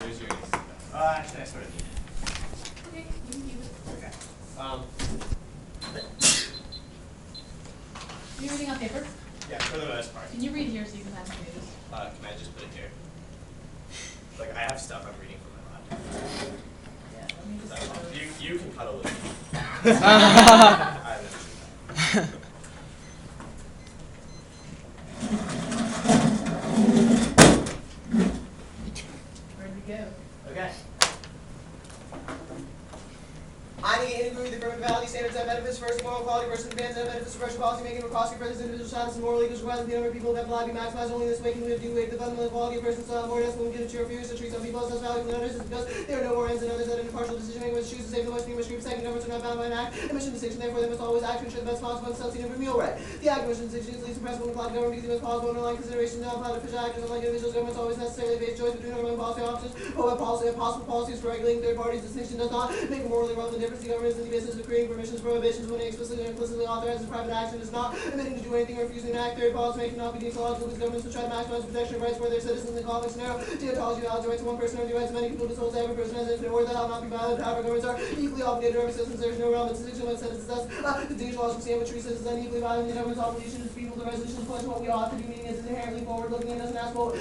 there's your AC. Actually, I sort of need it. Okay, you can keep it. Okay. Are you reading on paper? Yeah, for the most part. Can you read here so you can pass me pages? Can I just put it here? Like, I have stuff I'm reading from my laptop. Yeah, let me just. You can cuddle with me. I have no issue with that. Where'd we go? Okay. I need to agree with the affirmative value standards that benefits first moral quality versus advance that benefits suppression policy making or costly for individual status and moral leaders requires the number of people that lie be maximized only in this way can we have due weight the fundamental quality of person's style more or less when we get a cheer fears to treat some people as less valuable than others is because there are no more ends than others that an impartial decision making which choose to save the most numerous group second governments are not bound by an act and mission distinction therefore they must always act to ensure the best possible and self-seen every meal right. The act of mission distinction is least impressive when applied to government because the best possible underlying consideration not applied to official actors unlike individuals governments always necessarily face choice between government policy officers or policy and possible policies for regulating third parties distinction does not make a morally relevant difference to governments in the business of creating permissions prohibitions when it explicitly or implicitly authorizes private action is not admitting to do anything or refusing to act. Third policy making not be deemed illogical because governments will try to maximize the protection of rights for their citizens in the conflict scenario. Deontology values the rights of one person or the rights of many people dissolves every person as infinite or that will not be violated. However, governments are equally obligated to every citizen. There is no relevant distinction when sentences thus the distinction laws from seeing which citizens unequally violating the government's obligation to people the resolution point to what we ought to do, meaning it's inherently forward looking and doesn't ask what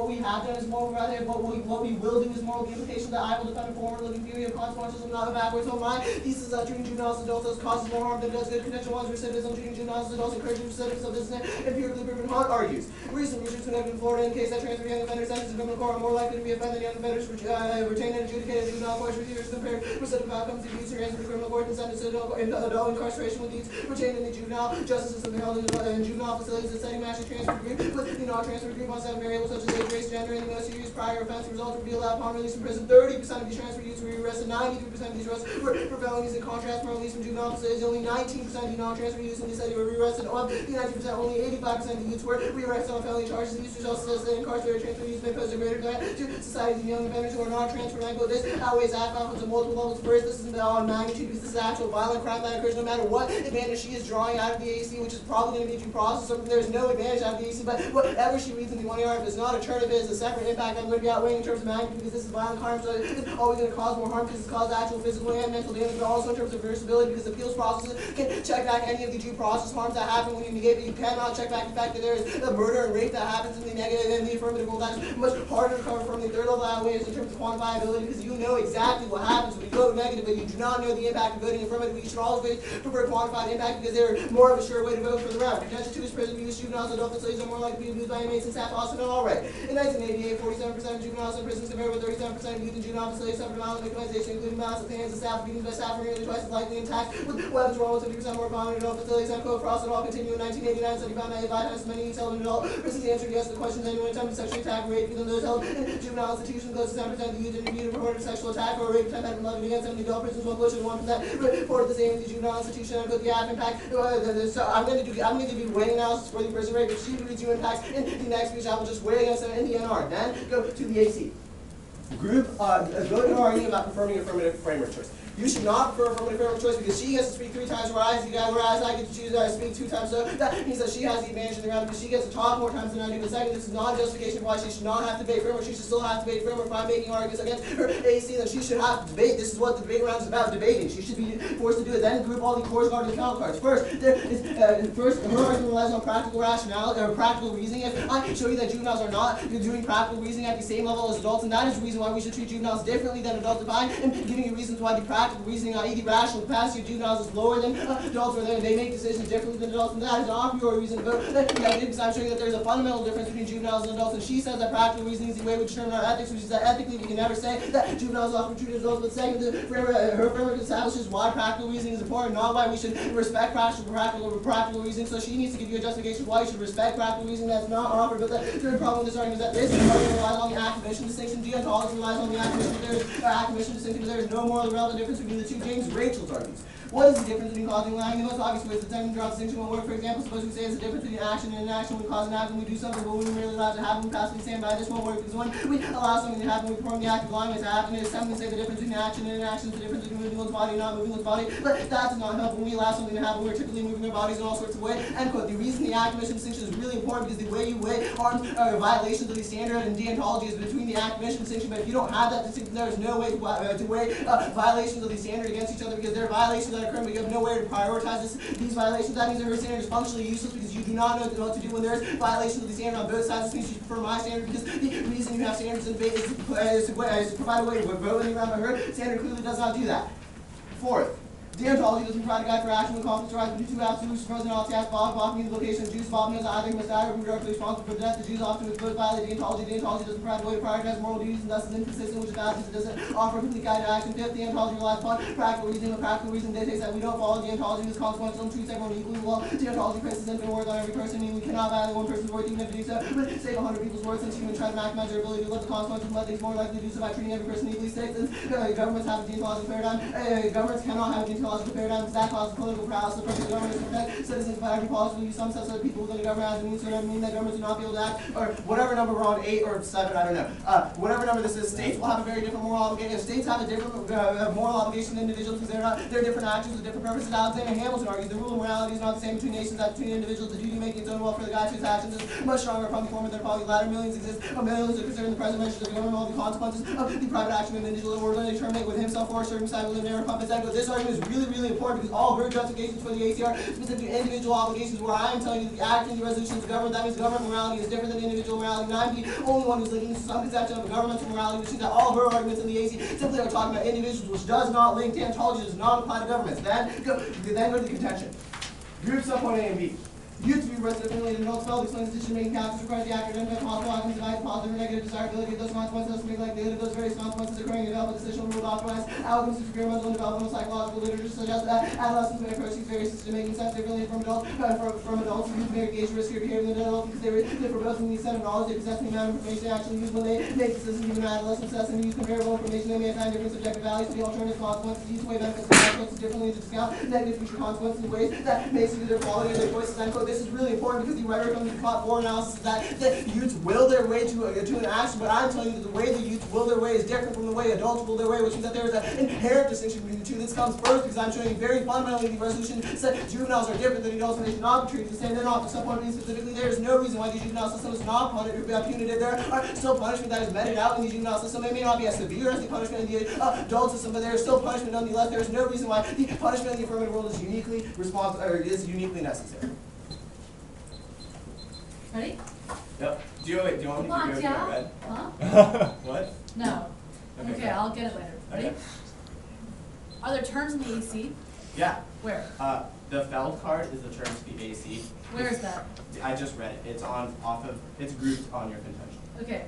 we have done is moral, rather what we will do is moral. The implication that I will defend a forward looking theory of consequences and not a backwards on my thesis that treating juveniles as adults causes more harm than does good. Connection one's recidivism treating juveniles as adults encouraging recidivism of this empirically proven harm argues. Recent research conducted in Florida in case that transfer young offenders sentenced to criminal court are more likely to be offended young offenders retained and adjudicated juvenile court receivers compared recidive outcomes to youth transferred to criminal court and sentenced to adult incarceration with youth retained in the juvenile justice system held in juvenile facilities. The setting matches transfer group with the non-transfer group on 7 variables such as age, race, gender, and the most serious prior offense results would be allowed upon release from prison. 30% of these transfer youths were arrested. 93% of these arrests were for felonies. In contrast, from release from juvenile facilities, only 19% of the non-transfer youths in the study were rearrested on. The 19% only 85% of the youths were rearrested on felony charges. The youth results says that incarcerated transfer youths may pose a greater threat to society than young offenders who are not transferred. This outweighs outcomes on multiple levels. First, this is on magnitude because this is actual violent crime that occurs no matter what advantage she is drawing out of the AC, which is probably going to be due process. So there is no advantage out of the AC, but whatever she reads in the 1 yard, if it's not a turn, if it is a separate impact, I'm going to be outweighing in terms of magnitude because this is violent crime, so it's always going to cause more harm because it's caused actual physical and mental damage, but also in terms of reversibility because appeals processes can check back any of the due process harms that happen when you negate, but you cannot check back the fact that there is a murder and rape that happens in the negative and the affirmative rule. That's much harder to cover from the third level outweighs in terms of quantifiability because you know exactly what happens when you vote negative, but you do not know the impact of voting affirmative. You should always prefer quantified impact because they're more of a sure way to vote for the round. Contention 2 is prison abuse. Juveniles and adult facilities are more likely to be abused by inmates and staff Austin and Allred. In 1988, 47% of juveniles in prisons compared with 37% of youth in juvenile facilities suffered violent victimization, including violence at the hands of staff. Beatings by staff were nearly twice as likely intact, with weapons were almost 50% more common in adult facilities. Unquote. Frost et al. Continue in 1989, study found that 5 times as many youths held in adult prisons answered yes to the questions anyone attempted sexually attack or rape than those held in juvenile institutions. Close to 10% of the youth interviewed reported sexual attack or rape attempt had been levied against them in the adult prisons, while closer to 1% reported the same in the juvenile institution. Unquote. The app impact. So I'm going to give you weighing analysis for the prison rape. If she reads you impacts in the next speech, I will just weigh against them in the NR. Then go to the AC. Group, go to RE about confirming affirmative framework choice. You should not prefer affirmative framework choice because she gets to speak 3 times whereas I get to choose speak 2 times. So that means that she has the advantage in the round because she gets to talk more times than I do. But second, this is not a justification for why she should not have to debate framework. She should still have to debate framework. If I'm making arguments against her AC, then she should have to debate. This is what the debate round is about, debating. She should be forced to do it. Then group all the corresponding count cards. First, her argument relies on practical rationality or practical reasoning. If I show you that juveniles are not doing practical reasoning at the same level as adults, and that is the reason why we should treat juveniles differently than adults. If I am giving you reasons why the practical reasoning, i.e. the rational capacity of juveniles is lower than adults, or they make decisions differently than adults, and that is an a priori reason to vote negative because I'm showing that there's a fundamental difference between juveniles and adults, and she says that practical reasoning is the way we determine our ethics, which is that ethically we can never say that juveniles often treat adults, but second, her framework establishes why practical reasoning is important, not why we should respect practical reasoning, so she needs to give you a justification why you should respect practical reasoning that's not offered, but the third problem with this argument is that this argument relies on the act-mission distinction, deontology relies on the act-mission distinction, but there is no morally relevant difference between the two. James Rachel's arguments What is the difference between causing and lying? The most obvious way is the time to draw distinction when word, for example, suppose we say it's the difference between an action and an action. We cause an act when we do something, but we merely allow it to happen. We passively stand by this one word because when we allow something to happen, we perform the act of allowing it to happen. It is time to say the difference between an action and an action is the difference between moving one's body and not moving one's body. But that does not help. When we allow something to happen, we're typically moving our bodies in all sorts of ways. End quote. The reason the act mission distinction is really important because the way you weigh arms violations of the standard and deontology is between the act mission distinction. But if you don't have that distinction, there is no way to weigh violations of the standard against each other because there are violations that occur, but you have no way to prioritize these violations. That means that her standard is functionally useless because you do not know what to do when there is violations of the standard on both sides. This means you prefer my standard because the reason you have standards in debate is to provide a way to vote around my herd. Standard clearly does not do that. Fourth, deontology doesn't provide a guide for action when conflicts arise between two absolutes. Frozen Altias, Bob means the location of Jews. Bob knows either must die or be directly responsible for the death of Jews. Often with both violate deontology. Deontology doesn't provide a way to prioritize moral duties and thus is inconsistent, which is bad because it doesn't offer a complete guide to action. Fifth, deontology relies upon practical reasoning. The practical reason dictates that we don't follow deontology because consequences don't treat everyone equally well. Deontology places infinite worth on every person, meaning we cannot violate one person's worth even if we do so, but save 100 people's worth since humans try to maximize their ability to live the consequences and let things more likely to do so by treating every person equally. Sixth, governments have a deontological paradigm. Governments cannot have a deontological paradigm because that causes political paralysis. The purpose of the government is to protect citizens by every policy. We use some subset of people within the government as a means to mean that governments do not be able to act, or whatever number we're on, 8 or 7, I don't know. Whatever number this is, states will have a very different moral obligation. If states have a different moral obligation than individuals because they're different actions with different purposes. Alexander Hamilton argues the rule of morality is not the same between nations as between individuals. The duty to make its own welfare, the guide to its actions is much stronger upon the former than upon the latter. Millions exist, millions are concerned the present measures of government, all the consequences of the private action of an individual or organization terminate with himself or circumcised within their compass. This argument is really, really important because all of her justifications for the ACR specific individual obligations where I am telling you the act and the resolutions of government, that means government morality is different than individual morality. And I'm the only one who's linking to some conception of a governmental morality, which means that all of her arguments in the AC simply are talking about individuals, which does not link to deontology, does not apply to governments. Then go to the contention. Groups of point A and B. Youth to be arrested if related adults fail to explain decision-making factors requires the actor to identify possible outcomes, divide positive or negative desirability of those consequences, thus make likelihood of those various consequences occurring in development decisional rule authorized outcomes of experimental and developmental psychological literature suggest that adolescents may approach these various decision-making steps differently from adults who may engage riskier behavior than adults because they differ both in the extent of knowledge they possess and the amount of information they actually use when they make decisions. Even adolescents possess and use comparable information, they may assign different subjective values to the alternative consequences, use weigh benefits and consequences differently to discount negative future consequences in ways that may suit their quality of their choices. This is really important because the rhetoric of the plot for analysis is that the youths will their way to an action, but I'm telling you that the way the youths will their way is different from the way adults will their way, which means that there is an inherent distinction between the two. This comes first because I'm showing you very fundamentally the resolution said juveniles are different than adults and they should not be treated the same. They're not for some point of view specifically. There is no reason why the juvenile system is not punitive. There are still punishment that is meted out in the juvenile system. It may not be as severe as the punishment in the adult system, but there is still punishment nonetheless. There is no reason why the punishment in the affirmative world is uniquely uniquely necessary. Ready? Yep. Do you want me to Come on, go through yeah. red? Huh? What? No. Okay, Okay, go. I'll get it later. Ready? Okay. Are there terms in the AC? Yeah. Where? The Feld card is the term to the AC. Where is that? I just read it. It's it's grouped on your contention. Okay.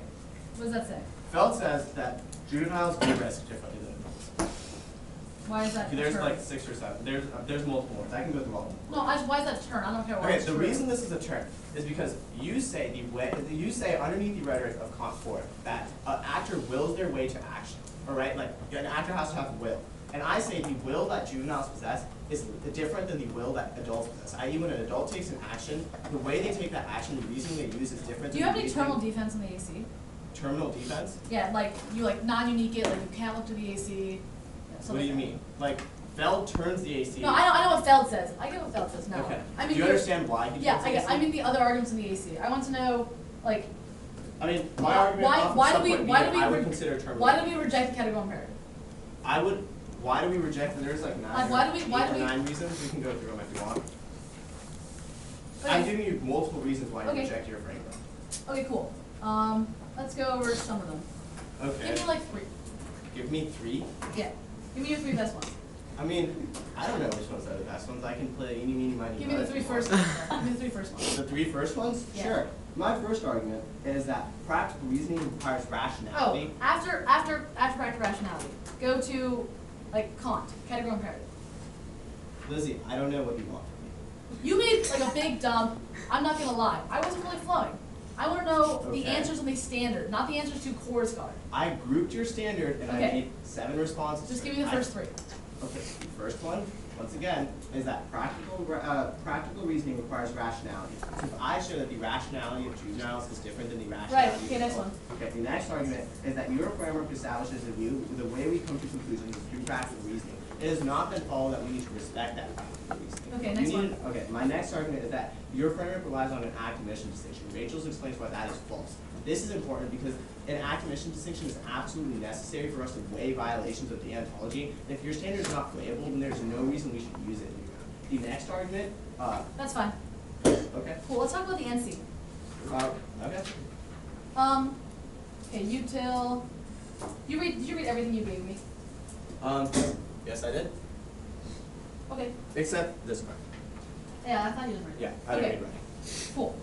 What does that say? Feld says that juveniles do risk differently than adults. Why is that There's term? like 6 or 7. There's multiple ones. I can go through all of them. No, why is that a term? I don't care why Okay, it's the true. reason this is a term is because you say underneath the rhetoric of Kant 4 that an actor wills their way to action. All right, like an actor has to have will, and I say the will that juveniles possess is different than the will that adults possess. I.e., when an adult takes an action, the way they take that action, the reasoning they use is different. Do you have any terminal defense in the AC? Terminal defense? Yeah, like you non-unique it, like you can't look to the AC. Yeah, What something do you like mean? Like Feld turns the AC. that. No, I know what Feld says. I get what Feld says now. Okay. I mean, do you understand why he Yeah, turns I the get. AC? I mean the other arguments in the AC. I want to know, like, I mean, my argument why do we I would consider terminal. why do we reject the category imperative? Why do we reject? There's like 9 why do we- why do we- 9 reasons. We can go through them if you want. Okay. I'm giving you multiple reasons why you Okay. reject your framework. Okay, cool. Let's go over some of them. Okay. Give me like 3. Give me 3. Yeah. Give me your 3 best ones. I mean, I don't know which ones are the best ones. I can play eeny, meeny, miny, Give me the moe. 3 first ones. Give me the 3 first ones. The 3 first ones? Yeah. Sure. My first argument is that practical reasoning requires Oh, rationality. after practical rationality, go to like Kant, category imperative. Lizzie, I don't know what you want from me. You made like a big dump. I'm not gonna lie. I wasn't really flowing. I want to know the Okay. answers on the standard, not the answers to core scholar. I grouped your standard and I Okay. made 7 responses. Just to give it. me the first 3. Okay, the first one, once again, is that practical reasoning requires rationality. So if I show that the rationality of juveniles is different than the rationality Right, okay, of next adults. Okay, the next argument is that your framework establishes the view, the way we come to conclusions is through practical reasoning. It has not been followed that we need to respect that practical reasoning. Okay, next one. Okay, my next argument is that your framework relies on an act-omission distinction. Rachel's explains why that is false. This is important because an act-omission distinction is absolutely necessary for us to weigh violations of the ontology. And if your standard is not weighable, then there's no reason we should use it in your ground. The next argument, That's fine. okay, Cool, let's talk about the NC. okay. Okay, util, did you read everything you gave me? Yes, I did. Okay, Except this part. yeah, I thought you did right. Yeah, I didn't Okay. read right. Cool.